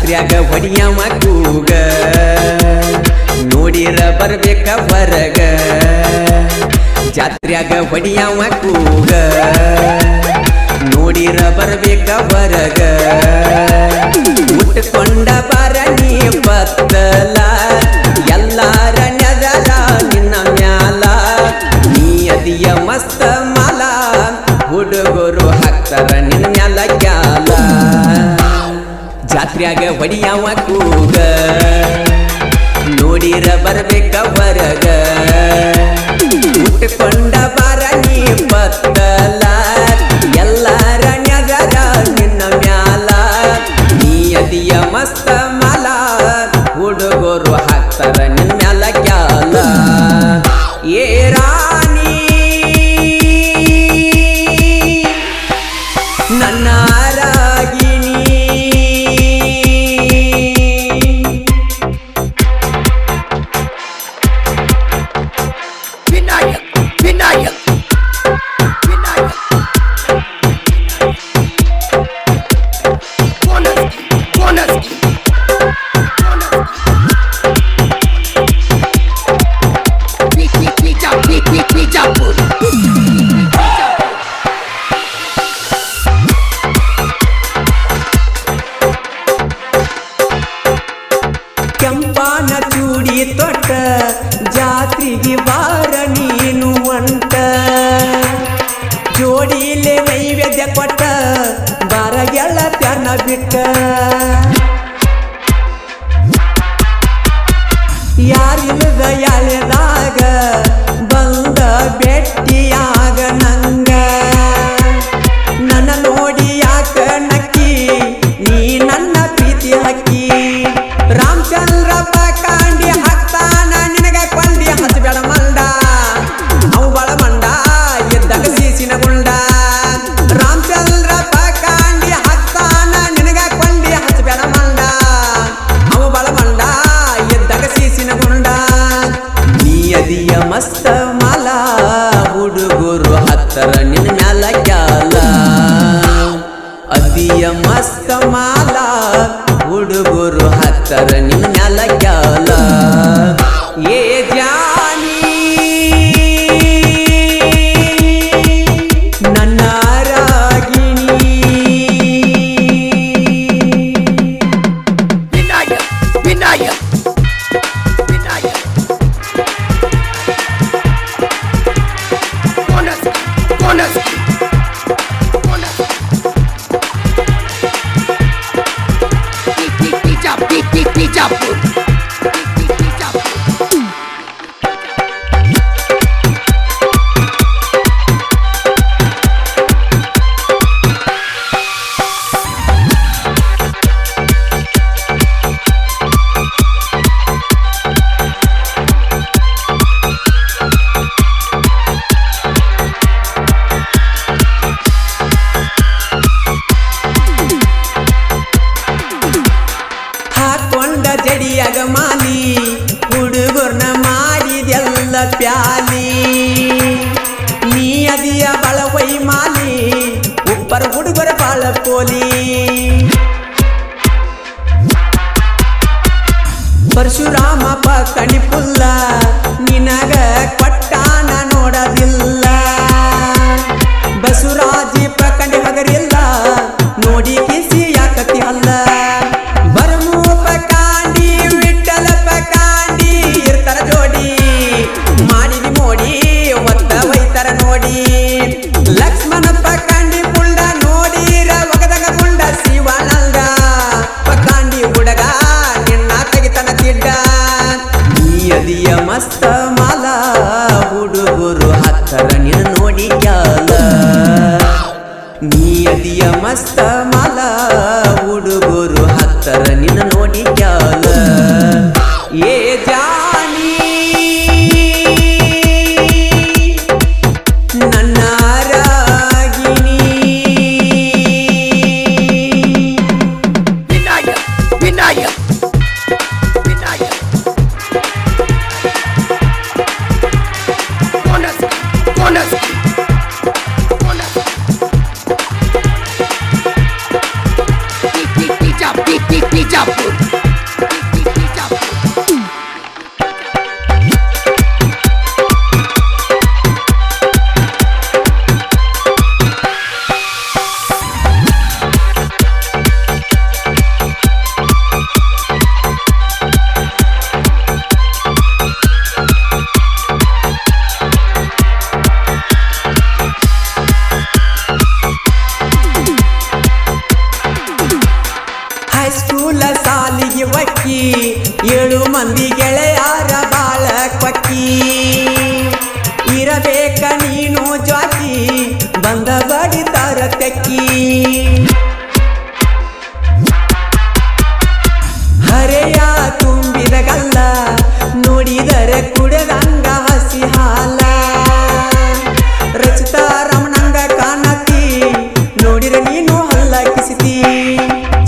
ಜಾತ್ರ್ಯಾಗ ಹೊಡಿಯವ ಕೂಗ ನೋಡಿರ ಬರ್ಬೇಕ ಹೊರಗ ಜಾತ್ರ್ಯಾಗ ಹೊಡಿಯವ ಕೂಗ ನೋಡಿರ ಬರ್ಬೇಕ ಹೊರಗ ಉಟ್ಕೊಂಡ ಬರ ನೀ ಬತ್ತಲ ಎಲ್ಲಾರ ನೆದರ ನಿನ್ನ ಮ್ಯಾಲ ನೀ ಅದಿಯ ಮಸ್ತ ಮಾಲ ಹುಡುಗರು ಹಾಕ್ತಾರ ನಿನ್ನ ಮ್ಯಾಲ ಕ್ಯಾಲ ಜಾತ್ರ್ಯಾಗ ಹೊಡಿಯವ ಕೂಗ ನೋಡಿರ ಬರ್ಬೇಕ ಹೊರಗ ಉಟ್ಕೊಂಡ ಬರ ನೀ ಬತ್ತಲ ಎಲ್ಲಾರ ನೆದರ ನಿನ್ನ ಮ್ಯಾಲ ನೀ ಅದಿಯ ಮಸ್ತ ಮಾಲ ಹುಡುಗರು ಹಾಕ್ತಾರ ನಿನ್ನ ಮ್ಯಾಲ ಕ್ಯಾಲ ಏ ರಾಣಿ ನನ್ನ ರಾಗಿಣಿ ಕೆಂಪಾನ ಚೂಡಿ ತೊಟ್ಟ ಜಾತ್ರೆಗೆ ಬಾರ ನೀನು ಒಂಟ ಜೋಡಿಲೆ ನೈವೇದ್ಯ ಕೊಟ್ಟ ಬಾರ ಗೆಳತ್ಯನ ಬಿಟ್ಟ ಯಾರಿಲ್ಲದ ಯಾಳೆದಾಗ ಬಂದ ಭೆಟ್ಟಿಯಾಗ ನಂಗ ನನ್ನ ನೋಡಿ ಯಾಕ ನಕ್ಕಿ ನೀ ನನ್ನ ಪ್ರೀತಿ ಹಕ್ಕಿ ರಾಮಚಂದ್ರ ಕಾಂಡಿ ಹಾಕ್ತಾನ ನಿನಗ ಕೊಂಡಿ ಹಚ್ಚಬೇಡ ಮಂಡ ಅವು ಬಳ ಮಂಡ ಎದ್ದಾಗ ಸೀಸಿನ ಗುಂಡ ರಾಮಚಂದ್ರ ಕಾಂಡಿ ಹಾಕ್ತಾನ ನಿನಗ ಕೊಂಡಿ ಹಚ್ಚಬೇಡ ಮಂಡ ಅವು ಬಳ ಮಂಡ ಎದ್ದಾಗ ಸೀಸಿನ ಗುಂಡ ನೀ ಅದಿಯ ಮಸ್ತ ಮಾಲ ಹುಡುಗರು ಹತ್ತರ ನಿನ್ನ ಮ್ಯಾಲ ಕ್ಯಾಲ ಅದಿಯ ಮಸ್ತ ಮಾಲ ಹುಡುಗರು ಹತ್ತರ ನಿನ್ನ ಮ್ಯಾಲ ಕ್ಯಾಲ ಏ ಜಾನಿ ನನ್ನ ರಾಗಿಣಿ ವಿನಾಯಕ್ ಹಾಕೊಂಡ ಜಡಿಯಾಗ ಮಾಲಿ ಹುಡುಗರ್ನ ಮಾಡಿದೆಲ್ಲ ಪ್ಯಾಲಿ ನೀ ಅದಿಯ ಬಳ ವೈ ಮಾಲಿ ಉಪ್ಪರ ಹುಡುಗರ ಬಾಳ ಪೋಲಿ ಪರಶುರಾಮ ಕಣಿ ಪುಲ್ಲ ನಿನಗ ಕೊಟ್ಟಾನ ನೋಡದಿಲ್ಲ ಬಸವರಾಜಿ ಪಕಂಡಿ ಹಗರಿಲ್ಲ ನೋಡಿ ಕಿಸಿ ಯಾಕತಿ ಅಲ್ಲ ಬರಮೂಪ ಕಾಂಡಿ ವಿಠಲ ಪಕಾಂಡಿ ಇರ್ತಾರ ಜೋಡಿ ಮಾಡಿದಿ ಮೋಡಿ ಒತ್ತ ವೈತರ ನೋಡಿ ಲಕ್ಷ್ಮಣ ಪಕಾಂಡಿ ಪುಂಡ ನೋಡಿರ ಒಗದಾಗ ಪುಂಡ ಶಿವಾನಂದ ಪಕಾಂಡಿ ಹುಡುಗ ನಿನ್ನ ತೆಗಿತನ ತಿಡ್ಡ ನೀ ಅದಿಯ ಮಸ್ತ ಮಾಲ ಹಕ್ಕಿ 7 ಮಂದಿ ಗೆಳೆಯಾರ ಬಾಳ ಕೊಕ್ಕಿ ಇರಬೇಕ ನೀನು ಜ್ವಾಕಿ ಬಂದ ಬಡಿತಾರ ತೆಕ್ಕಿ ಹರೆಯ ತುಂಬಿದ ಗಲ್ಲ ನೋಡಿದರೆ ಕುಡದಂಗ ಹಸಿ ಹಾಲ ರಚಿತಾ ರಮಣಂಗ ಕಾಣತಿ ನೋಡಿರ ನೀನು ಹಲ್ಲ ಕಿಸಿತಿ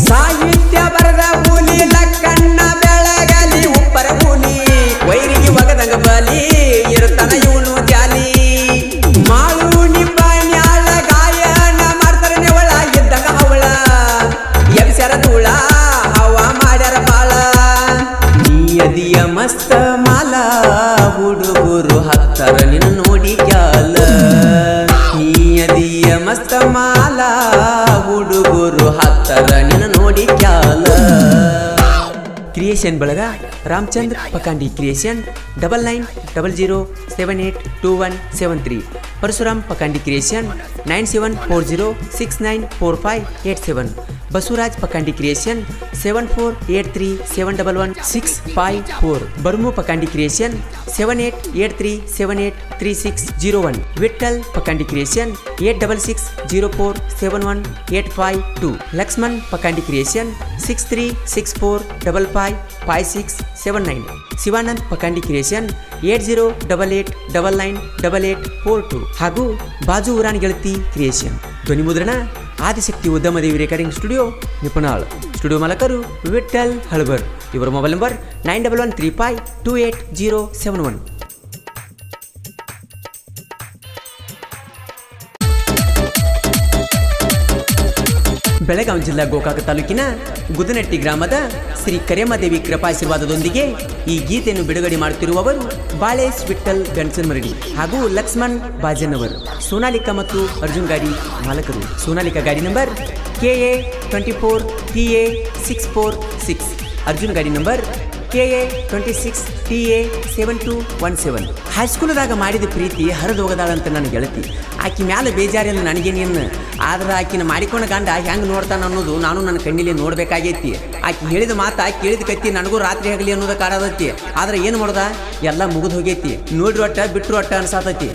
ಸಾಹಿತ್ಯ ಬರದ ಕೂಲಿ ಲಕ್ಕಣ್ಣ ಬೆಳಗಲಿ ಉಪ್ಪರ ಕೂಲಿ ವೈರಿಗೆ ಒಗದಂಗ ಬಲಿ ಇರುತ್ತಾನ ಇವನು ಜಾಲಿ ಮಾಳು ನಿಬ್ಬಾಣ್ಯಾಳ ಗಾಯನ ಮಾಡ್ತಾರೆ ನೆವಳ ಇದ್ದಂಗ ಅವಳ ಎಬ್ಸರ ಧೂಳ ಹವ ಮಾಡ್ಯಾರ ಬಾಳ ನೀಯದಿಯ ಮಸ್ತ ಮಾಲ ಹುಡುಗರು ಹತ್ತರ ನಿನ್ನ ನೋಡಿ ಕ್ಯಾಲ ನೀಯದಿಯ ಮಸ್ತ ಮಾಲ ಹುಡುಗರು ಹತ್ತರ ನಿನ್ನ ನೋಡಿ ಕ್ಯಾಲ ಕ್ರಿಯೇಷನ್ ಬಳಗ Ramachandra Pakandi creation 9900782173 Parashuram Pakandi creation 9740694587 Basavaraj Pakandi creation 7483711654 Barmu Pakandi creation 7883783601 Vithal Pakandi creation 8660471852 Lakshman Pakandi creation 6364555679 Shivanand Pakandi creation 8088998842 ಹಾಗೂ ಬಾಜು ಉರಾನ್ ಗೆಳತಿ ಕ್ರಿಯೇಷನ್ ಧ್ವನಿ ಮುದ್ರಣ Adishakti Udyamadevi recording studio ನಿಪುಣಾಳ್ studio ಮಾಲಕರು ವಿಠಲ್ ಹಳಬರ್ ಇವರ ಮೊಬೈಲ್ ನಂಬರ್ 9113528071 ಬೆಳಗಾವಿ ಜಿಲ್ಲಾ ಗೋಕಾಕ ತಾಲೂಕಿನ ಗುದನಟ್ಟಿ ಗ್ರಾಮದ ಶ್ರೀ ಕರೇಮದೇವಿ ಕೃಪಾಶೀರ್ವಾದದೊಂದಿಗೆ ಈ ಗೀತೆಯನ್ನು ಬಿಡುಗಡೆ ಮಾಡುತ್ತಿರುವವರು ಬಾಳೇಶ್ ವಿಠಲ್ ಗಣಸನ್ಮರಡಿ ಹಾಗೂ ಲಕ್ಷ್ಮಣ್ ಬಾಜನ್ನವರು ಸೋನಾಲಿಕಾ ಮತ್ತು ಅರ್ಜುನ್ ಗಾಡಿ ಮಾಲಕರು ಸೋನಾಲಿಕಾ ಗಾಡಿ ನಂಬರ್ KA24PA646 ಅರ್ಜುನ್ ಗಾಡಿ ನಂಬರ್ KA26TA7217 ಹೈಸ್ಕೂಲ್ದಾಗ ಮಾಡಿದ ಪ್ರೀತಿ ಹರಿದೋಗದಾಳಂತ ನನ್ನ ಗೆಳತಿ ಆಕಿ ಮ್ಯಾಲ ಬೇಜಾರಿಲ್ಲ ನನಗೇನೇನು ಆದ್ರೆ ಆಕಿನ ಮಾಡಿಕೊಂಡ ಗಂಡ ಹೆಂಗೆ ನೋಡ್ತಾನ ಅನ್ನೋದು ನಾನು ನನ್ನ ಕಣ್ಣಿಲಿ ನೋಡ್ಬೇಕಾಗೈತಿ ಆಕಿ ಹೇಳಿದ ಮಾತಾ ಕೇಳಿದ ಕತ್ತಿ ನನಗೂ ರಾತ್ರಿ ಆಗಲಿ ಅನ್ನೋದ ಕಾಡದೈತಿ ಆದ್ರೆ ಏನು ಮಾಡೋದ ಎಲ್ಲ ಮುಗಿದು ಹೋಗೈತಿ ನೋಡ್ರಿ ಒಟ್ಟ ಬಿಟ್ರು ಒಟ್ಟ ಅನ್ಸಾತೈತಿ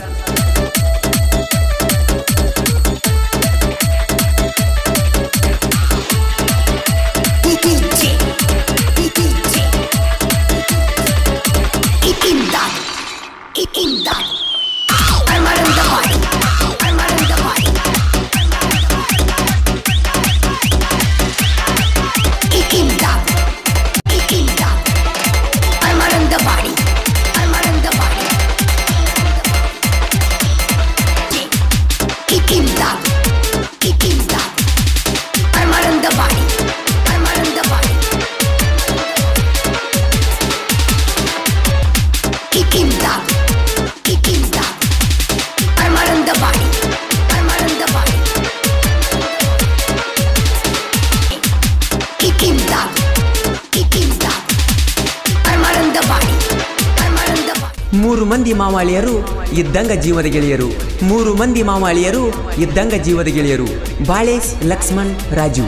ಮೂರು ಮಂದಿ ಮಾವಾಳಿಯರು ಇದ್ದಂಗ ಜೀವದ ಗೆಳೆಯರು ಮೂರು ಮಂದಿ ಮಾವಾಳಿಯರು ಇದ್ದಂಗ ಜೀವದ ಗೆಳೆಯರು ಬಾಳೇಶ್ ಲಕ್ಷ್ಮಣ್ ರಾಜು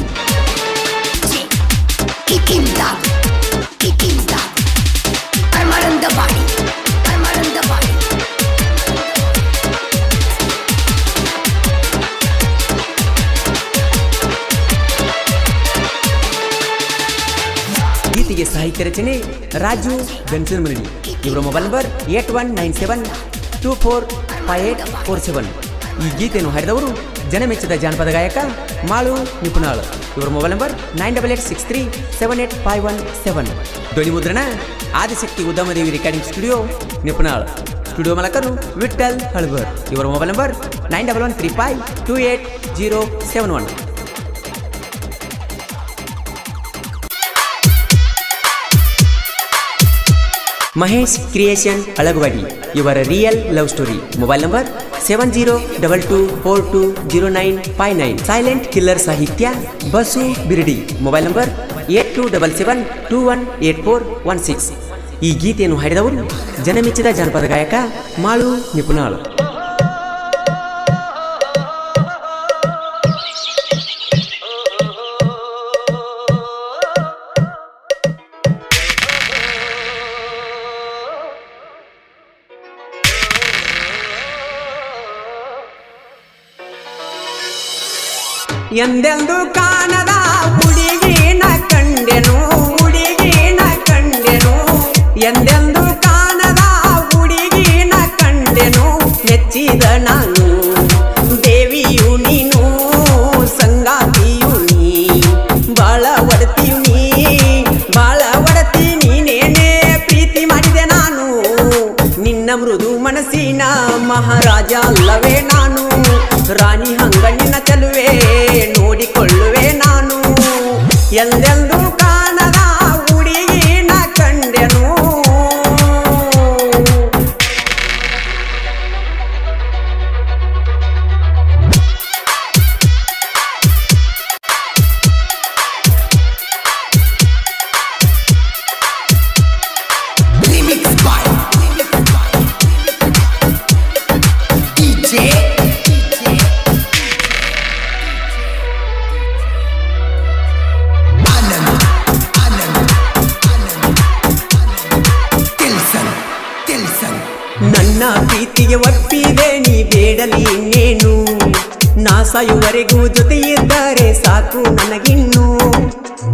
ಗೀತೆಗೆ ಸಾಹಿತ್ಯ ರಚನೆ ರಾಜು ಗಣಸನ್ಮರಡಿ ಇವರ ಮೊಬೈಲ್ ನಂಬರ್ 8197245847 ಈ ಗೀತೆಯನ್ನು ಹಾಡಿದವರು ಜನಮೆಚ್ಚಿದ ಜಾನಪದ ಗಾಯಕ ಮಾಳು ನಿಪುಣಾಳ್ ಇವರ ಮೊಬೈಲ್ ನಂಬರ್ 9886378517 ಧ್ವನಿ ಮುದ್ರಣ Adishakti Udyamadevi recording studio ನಿಪುಣಾಳ್ studio ಮಾಲಕರು ವಿಠಲ್ ಹಳಬರ್ ಇವರ mobile number 9113528071 Mahesh creation Alagawadi ಇವರ real love story mobile number 7022420959 silent killer ಸಾಹಿತ್ಯ ಬಸು ಬಿರಡಿ ಮೊಬೈಲ್ ನಂಬರ್ 8277218416 ಈ ಗೀತೆಯನ್ನು ಹಾಡಿದವರು ಜನಮೆಚ್ಚಿದ ಜಾನಪದ ಗಾಯಕ ಮಾಳು ನಿಪುಣಾಳ್ ಎಂದೆಂದು ಕಾಣದ ಹುಡುಗಿನ ಕಂಡೆನು ಹುಡುಗಿನ ಕಂಡೆನು ಎಂದೆಂದು ಕಾಣದ ಹುಡುಗಿನ ಕಂಡೆನು ಮೆಚ್ಚಿದ ನಾನು ದೇವಿಯು ನೀನು ಸಂಗಾತಿಯು ನೀ ಬಾಳ ಒಡತಿಯು ನೀ ಬಾಳ ಒಡತಿ ನೀನೇನೇ ಪ್ರೀತಿ ಮಾಡಿದೆ ನಾನು ನಿನ್ನ ಮೃದು ಮನಸ್ಸಿನ ಮಹಾರಾಜ ಅಲ್ಲವೇ ನಾನು ರಾಣಿ ಹಂಗ ನಿನ್ನ ಚೆಲುವೆ ನೋಡಿಕೊಳ್ಳುವೆ ನಾನು ಎಂದೆಂದು ಕಾಣದ ಹುಡುಗಿನ ಕಂಡೆನು ನನ್ನ ಪ್ರೀತಿಗೆ ಒಪ್ಪಿದೆ ನೀ ಬೇಡಲಿ ಇನ್ನೇನು ನಾ ಸಾಯುವರೆಗೂ ಜೊತೆ ಇದ್ದರೆ ಸಾಕು ನನಗಿನ್ನು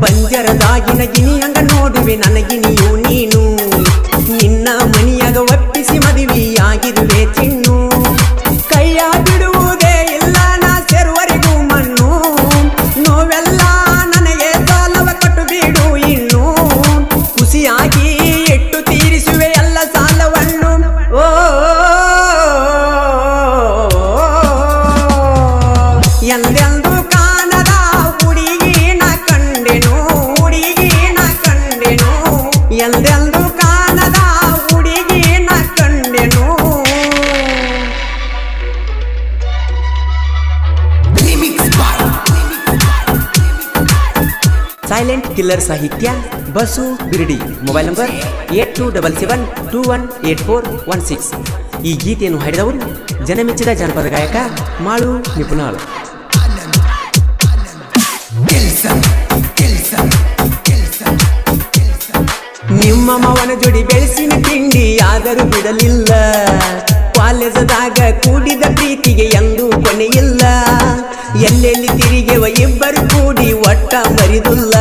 ಪಂಜರದಾಗಿನ ಗಿನಿಯಂಗ ನೋಡುವೆ ನನಗಿನಿಯು ನೀನು ನಿನ್ನ ಮನಿಯಾಗ ಒಪ್ಪಿಸಿ ಮದುವೆಯಾಗಿರುವೆ ಚಿನ್ನು ಕೈಯ ಬಿಡುವುದೇ ಇಲ್ಲ ನಾ ಸೇರುವರೆಗೂ ಮಣ್ಣು ನೋವೆಲ್ಲ ನನಗೆ ಸಾಲವ ಕೊಟ್ಟು ಬಿಡು ಇನ್ನು ಖುಷಿಯಾಗಿ ಇಟ್ಟು ತೀರಿಸುವೆ ಎಲ್ಲ ಸಾಲವನ್ನು ಎಂದೆಂದು ಕಾಣದ ಹುಡುಗಿನ ಕಂಡೆನು ಹುಡುಗಿನ ಕಂಡೆನು ಎಂದೆಂದು ಕಾಣದ ಹುಡುಗಿನ ಕಂಡೆನು ಸೈಲೆಂಟ್ ಕಿಲ್ಲರ್ ಸಾಹಿತ್ಯ ಬಸು ಬಿರ್ಡಿ ಮೊಬೈಲ್ ನಂಬರ್ 8277218416 ಈ ಗೀತೆಯನ್ನು ಹಾಡಿದವರು ಜನಮೆಚ್ಚಿದ ಜಾನಪದ ಗಾಯಕ ಮಾಳು ನಿಪುಣಾಳು ನಿಮ್ಮ ಮಾವನ ಜೋಡಿ ಬೆಳೆಸಿನ ತಿಂಡಿ ಆದರೂ ಬಿಡಲಿಲ್ಲ ಕಾಲೇಜದಾಗ ಕೂಡಿದ ಪ್ರೀತಿಗೆ ಎಂದೂ ಕೊನೆಯಿಲ್ಲ ಎಲ್ಲೆಲ್ಲಿ ತಿರುಗಿವ ಇಬ್ಬರು ಕೂಡಿ ಒಟ್ಟ ಮರಿದುಲ್ಲ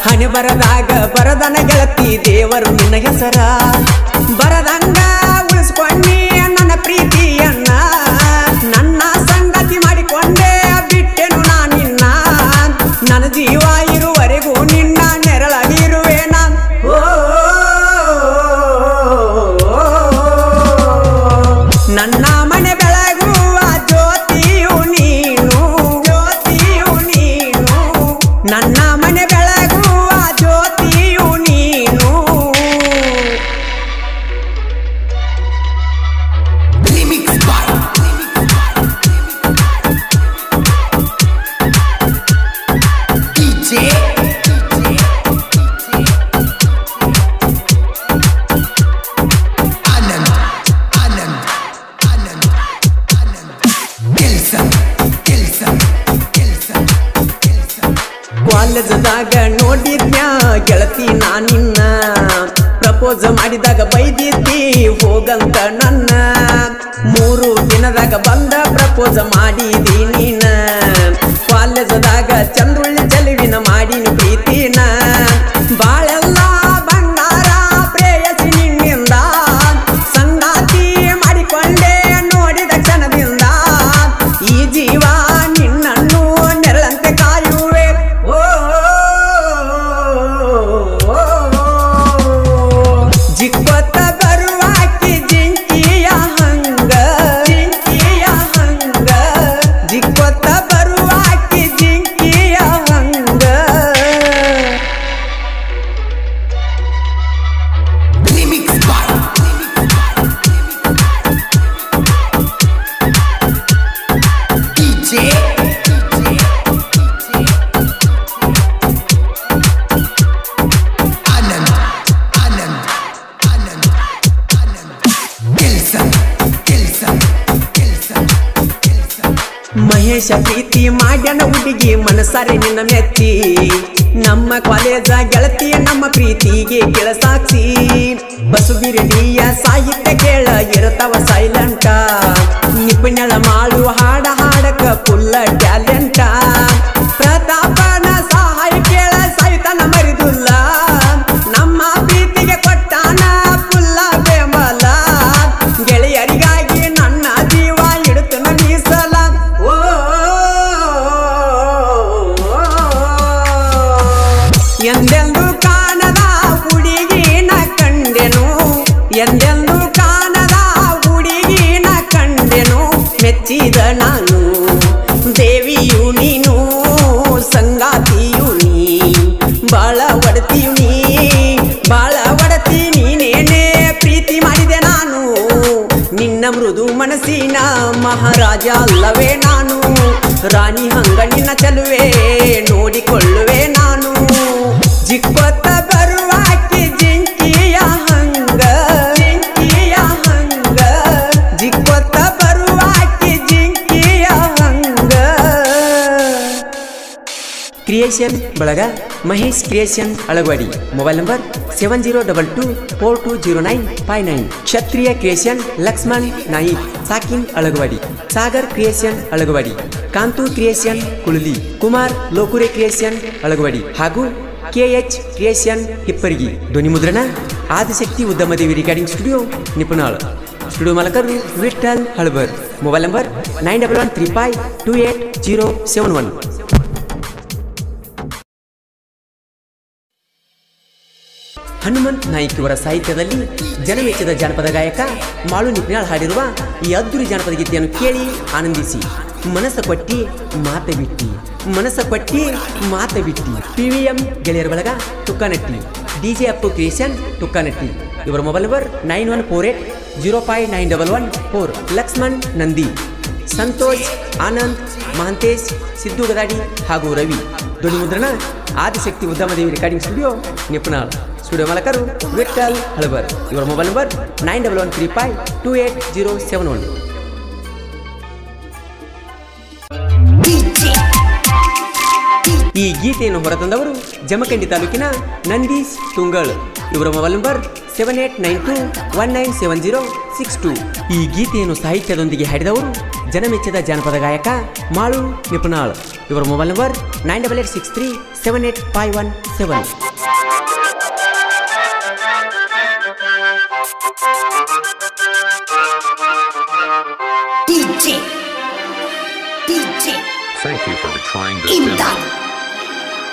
ಹಣೆ ಬರದಾಗ ಬರದನ ಗೆಳತಿ ದೇವರು ನಿನ್ನ ಹೆಸರ ಬರದಂಗ ಉಳಿಸ್ಕೊಂಡಿ ನನ್ನ ಪ್ರೀತಿಯನ್ನ ನನ್ನ ಸಂಗತಿ ಮಾಡಿಕೊಂಡೆ ಬಿಟ್ಟೆನು ನಾನಿನ್ನ ನನ್ನ ಜೀವ ಇರುವರೆಗೂ ನಿನ್ನ ನೆರಳಾಗಿರುವೆ ನಾನು ನನ್ನ ಮನೆ ಬೆಳಗುವ ಜ್ಯೋತಿಯು ನೀನು ಜ್ಯೋತಿಯು ನೀನು ನನ್ನ ಮನೆ ಬೆಳಗುವ ಜ್ಯೋತಿಯು ನೀನು ಕಾಲೇಜದಾಗ ನೋಡಿದ್ನ್ಯ ಗೆಳತಿ ನಾನಿನ್ನ ಪ್ರಪೋಸ್ ಮಾಡಿದಾಗ ಬೈದಿದ್ದಿ ಹೋಗಂತ ನನ್ನ 3 ದಿನದಾಗ ಬಂದ ಪ್ರಪೋಸ್ ಮಾಡಿದಿ ನೀನ ಕಾಲೇಜದಾಗ ಚಂದ್ರುಳ್ಳಿ ಚೆಲುವಿನ ಮಾಡಿನ ಪ್ರೀತಿನ ಬಾಳೆಲ್ಲ ಬಂಗಾರ ಪ್ರೇಯಸಿ ನಿನ್ನಿಂದ ಸಂಗಾತಿ ಮಾಡಿಕೊಂಡೆ ನೋಡಿದ ಕ್ಷಣದಿಂದ ಈ ಜೀವ ನಿನ್ನನ್ನು ನೆರಳಂತೆ ಕಾಯುವೆ ಜಿಕ್ಕೊತ್ತ ಬರುವಾಕಿ ಜಿಂಕಿಯ ಹಂಗ ಜಿಕ್ಕೊತ್ತ ಬರುವಾಕಿ ಜಿಂಕಿಯ ಹಂಗ ಮಹೇಶ ಪ್ರೀತಿ ಮಾಡ್ಯಾನ ಹುಡುಗಿ ಮನಸಾರೆ ನಿನ್ನ ಮೆಚ್ಚಿ ನಮ್ಮ ಕಾಲೇಜ ಗೆಳತಿ ನಮ್ಮ ಪ್ರೀತಿಗೆ ಕೆಳ ಸಾಕ್ಷಿ ಬಸು ಬಿರಡಿಯ ಸಾಹಿತ್ಯ ಕೇಳ ಇರತವ ಸೈಲೆಂಟ ನಿಪುಣಳ ಮಾಡು ಹಾಡ ಹಾಡಕ ಫುಲ್ಲ ಟ್ಯಾಲೆಂಟ ಪ್ರತಾಪನ ಸಹಾಯ ಕೇಳ ಸೈತನ ಮರಿದುಲ್ಲ ನಮ್ಮ ಪ್ರೀತಿಗೆ ಕೊಟ್ಟಾನ ಫುಲ್ಲ ಬೆಂಬಲ ಗೆಳೆಯರಿಗಾಗಿ ನನ್ನ ಜೀವ ಇಡುತ್ತ ಮೀಸಲ ಓ ಎಂದೆಂದು ಕಾಣದ ಹುಡುಗಿನ ಕಂಡೆನು ಎಂದೆಂದು ಕಾಣದ ಹುಡುಗಿನ ಕಂಡೆನು ಮೆಚ್ಚಿದ ನಾನು ದೇವಿಯು ನೀನು ಸಂಗಾತಿಯು ನೀ ಬಾಳ ಒಡತಿಯು ನೀ ಬಾಳ ಒಡತಿ ನೀನೇನೇ ಪ್ರೀತಿ ಮಾಡಿದೆ ನಾನು ನಿನ್ನ ಮೃದು ಮನಸ್ಸಿನ ಮಹಾರಾಜ ಅಲ್ಲವೇ ನಾನು ರಾಣಿ ಹಂಗ ನಿನ್ನ ಚೆಲುವೆ ನೋಡಿಕೊಳ್ಳುವೆ ನಾನು ಜಿಕ್ಕೊತ್ತ ಬರುವಾಕಿ ಜಿಂಕಿಯ ಹಂಗ ಜಿಕ್ಕೊತ್ತ ಬರುವಾಕಿ ಜಿಂಕಿಯ ಹಂಗ ಕ್ರಿಯೇಷನ್ ಬಳಗ Mahesh creation Alagawadi mobile number 7022420959 Kshatriya creation Lakshman Naik ಸಾಕಿನ್ Alagawadi Sagar creation Alagawadi Kantu creation Kulali Kumar Lokure creation Alagawadi ಹಾಗೂ KH ಕ್ರಿಯೇಷನ್ ಹಿಪ್ಪರಿಗಿ ಧ್ವನಿ ಮುದ್ರಣ Adishakti Udyamadevi recording studio ನಿಪುಣಾಳ್ studio ಮಾಲಕರು ವಿಠಲ್ ಹಳಬರ್ ಮೊಬೈಲ್ ನಂಬರ್ 9135287071 ಹನುಮಂತ್ ನಾಯ್ಕ್ ಇವರ ಸಾಹಿತ್ಯದಲ್ಲಿ ಜನಮೆಚ್ಚಿದ ಜಾನಪದ ಗಾಯಕ ಮಾಳು ನಿಪ್ನಾಳ್ ಹಾಡಿರುವ ಈ ಅದ್ದೂರಿ ಜಾನಪದ ಗೀತೆಯನ್ನು ಕೇಳಿ ಆನಂದಿಸಿ ಮನಸ್ಸ ಕೊಟ್ಟಿ ಮಾತ ಬಿಟ್ಟಿ ಮನಸ್ಸ ಕೊಟ್ಟಿ ಮಾತ ಬಿಟ್ಟಿ PVM ಗೆಳೆಯರ ಬಳಗ ತುಕ್ಕನಟ್ಟಿ DJ ಅಪ್ಪು ಕ್ರಿಯೇಷನ್ ತುಕ್ಕನಟ್ಟಿ ಇವರ ಮೊಬೈಲ್ ನಂಬರ್ 9148059114 ಲಕ್ಷ್ಮಣ್ ನಂದಿ ಸಂತೋಷ್ ಆನಂದ್ ಮಹಂತೇಶ್ ಸಿದ್ದು ಗದಾಡಿ ಹಾಗೂ ರವಿ ಧ್ವನಿ ಮುದ್ರಣ Adishakti Udyamadevi recording studio ನಿಪುಣಾಳ್ studio ಮಾಲಕರು ವಿಠಲ್ ಹಳಬರ್ ಇವರ ಮೊಬೈಲ್ ನಂಬರ್ 9135287071 ಈ ಗೀತೆಯನ್ನು ಹೊರತಂದವರು ಜಮಖಂಡಿ ತಾಲೂಕಿನ ನಂದೀಶ್ ತುಂಗಳ್ ಇವರ ಮೊಬೈಲ್ ನಂಬರ್ 7892197062 ಈ ಗೀತೆಯನ್ನು ಸಾಹಿತ್ಯದೊಂದಿಗೆ ಹಾಡಿದವರು ಜನಮೆಚ್ಚಿದ ಜಾನಪದ ಗಾಯಕ ಮಾಳು ನಿಪುಣಾಳ್ ಇವರ mobile number 9886378517 Thank you for trying this demo.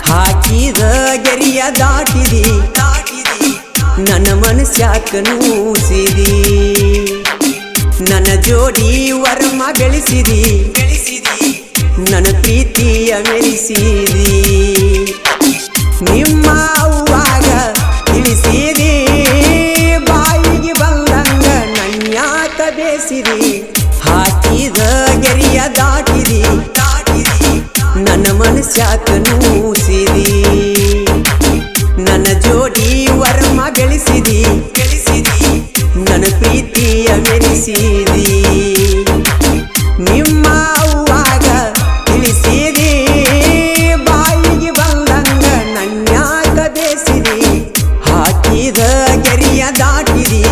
ಹಾಕಿದ ಗೆರಿಯ ದಾಟಿದಿ ನನ್ನ ಮನಸ್ಯಾಕ ನೂಸಿದಿ ನನ್ನ ಜೋಡಿ ವರ್ಮ ಬೆಳೆಸಿದಿ ನನ್ನ ಪ್ರೀತಿಯ ಮೆರೆಸಿದಿ ನಿಮ್ಮ ಅವ್ವಾಗ ತಿಳಿಸಿದಿ ಬಾಯಿಗೆ ಬಂದಂಗ ನನ್ಯಾಕ ಬೇಸಿದಿ ಹಾಕಿದ ಗೆರಿಯ ದಾಟಿದಿ ನನ್ನ ಮನಸ್ಯಾಕ ನೂಸಿದಿ ನನ್ನ ಜೋಡಿ ವರ್ಮ ಬೆಳೆಸಿದಿ ನನ್ನ ಪ್ರೀತಿಯ ಮೆರೆಸಿದಿ ನಿಮ್ಮ ಅವ್ವಾಗ ತಿಳಿಸಿದಿ ಬಾಯಿಗೆ ಬಂದಂಗ ನನ್ಯಾಕ ಬೇಸಿದಿ ಹಾಕಿದ ಗೆರಿಯ ದಾಟಿದಿ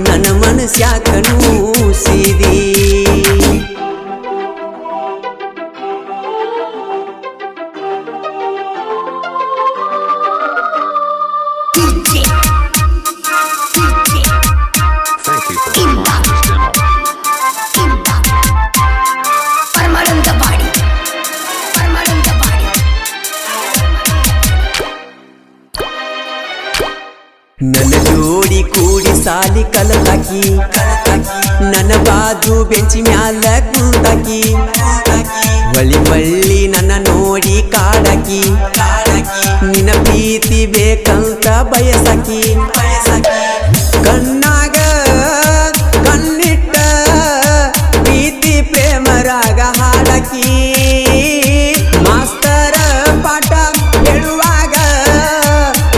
ನನ್ನ ಮನಸ್ಯಾಕ ನೂಸಿದಿ ನನ್ನ ಜೋಡಿ ಕೂಡಿ ಸಾಲಿ ಕಲತಾಕಿ ನನ್ನ ಬಾಜು ಬೆಂಚಿ ಮ್ಯಾಲ ಕುಂತಾಕಿ ಹೊಳ್ಳಿ ನನ್ನ ನೋಡಿ ಕಾಡಾಕಿ ನಿನ್ನ ಪ್ರೀತಿ ಬೇಕಂತ ಬಯಸಾಕಿ ಕಣ್ಣಾಗ ಕಣ್ಣಿಟ್ಟ ಪ್ರೀತಿ ಪ್ರೇಮರಾಗ ಹಾಡಾಕಿ ಮಾಸ್ತರ ಪಾಠ ಹೇಳುವಾಗ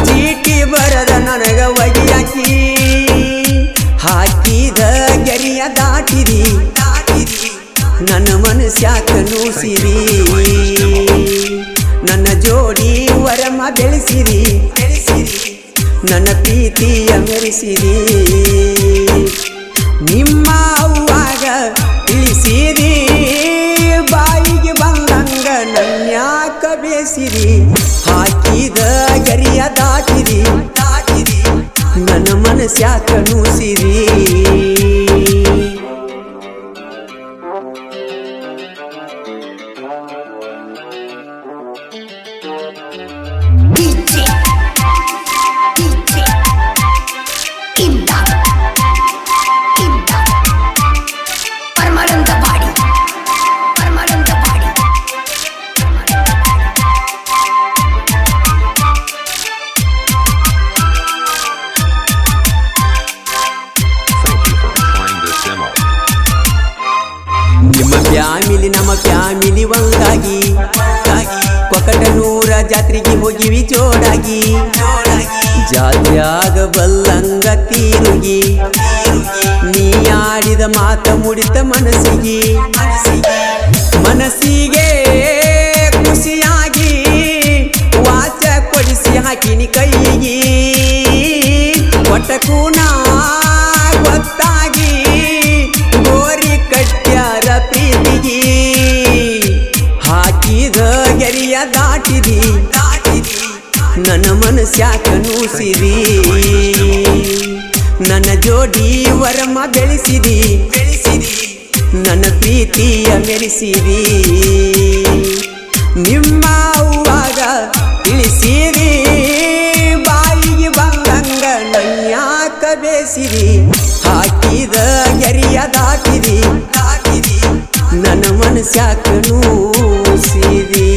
ಚೀಟಿ ಬರದ ನನಗ ಒಗಿಯಾಕಿ ಹಾಕಿದ ಗೆರಿಯ ದಾಟಿದಿ ನನ್ನ ಮನಸ್ಯಾಕ ನೂಸಿದಿ ನನ್ನ ಜೋಡಿ ವರಮ ಬೆಳೆಸಿರಿ ನನ್ನ ಪ್ರೀತಿಯ ಮೆರೆಸಿರಿ ನಿಮ್ಮ ಅವ್ವಾಗ ತಿಳಿಸಿರಿ ಬಾಯಿಗೆ ಬಂದಂಗ ನನ್ಯಾಕ ಬೇಸಿರಿ ಹಾಕಿದ ಗರಿಯ ದಾಟಿರಿ ನನ್ನ ಮನಸ್ಯಾಕ ನೂಸಿರಿ ಫ್ಯಾಮಿಲಿ ನಮ್ಮ ಫ್ಯಾಮಿಲಿ ಒಂದಾಗಿ ಕೊಕಟನೂರ ಜಾತ್ರೆಗೆ ಹೋಗಿವಿ ಜೋಡಾಗಿ ಜಾತ್ರ್ಯಾಗ ಬಲ್ಲಂಗ ತೀರುಗಿ ನೀ ಆಡಿದ ಮಾತ ಮುಡಿತ ಮನಸ್ಸಿಗೆ ಖುಷಿಯಾಗಿ ವಾಚ ಕೊಡಿಸಿ ಹಾಕಿನಿ ಕೈಗೆ ಒಟ್ಟಕ್ಕೂ ನಾ ಗೊತ್ತಾಗಿ ಗೋರಿ ಕಟ್ಟ್ಯಾರ ಪ್ರೀತಿಗೆ ಹಾಕಿದ ಗೆರಿಯ ದಾಟಿದಿ ನನ್ನ ಮನಸ್ಯಾಕ ನೂಸಿರಿ ನನ್ನ ಜೋಡಿ ವರಮ ಬೆಳೆಸಿದಿ ನನ್ನ ಪ್ರೀತಿಯ ಮೆರೆಸಿರಿ ನಿಮ್ಮ ಅವ್ವಾಗ ತಿಳಿಸಿರಿ ಬಾಯಿಗೆ ಬಂದಂಗ ನನ್ಯಾಕ ಬೇಸಿರಿ ಹಾಕಿದ ಗೆರಿಯ ದಾಟಿರಿ ನನ್ನ ಮನಸ್ಯಾಕ ನೂಸಿರಿ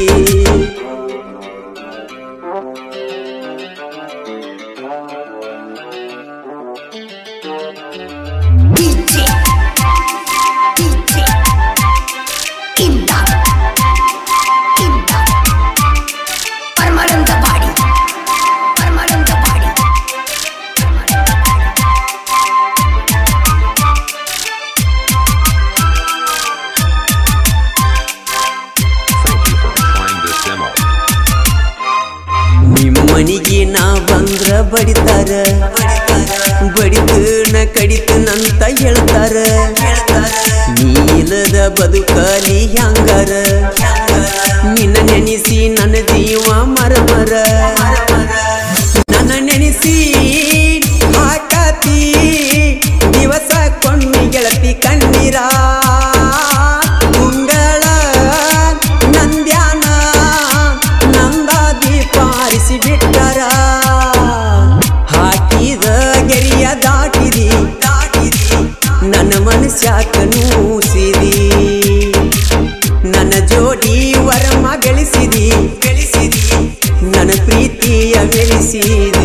ಮನಿಗೆ ನಾ ಬಂದ್ರ ಬಡಿತಾರ ಬಡಿತನ ಕಡಿತನಂತ ಹೇಳ್ತಾರ ನೀಲದ ಬದುಕಲಿ ಹ್ಯಾಂಗಾರ ನಿನ್ನ ನೆನೆಸಿ ನನ್ನ ಜೀವ ಮರಮರ ನನ್ನ ನೆನೆಸಿ ಹಾಕತಿ ದಿವಸ ಕೊಂಡಿ ಗೆಳತಿ ಕಣ್ಣೀರ ಬಿಟ್ಟರ ಹಾಕಿದ ಗೆರಿಯ ದಾಟಿದಿ ನನ್ನ ಮನಸ್ಯಾಕ ನೂಸಿದಿ ನನ್ನ ಜೋಡಿ ವರಮ ಬೆಳೆಸಿದಿ ನನ್ನ ಪ್ರೀತಿಯ ಮೆರೆಸಿದಿ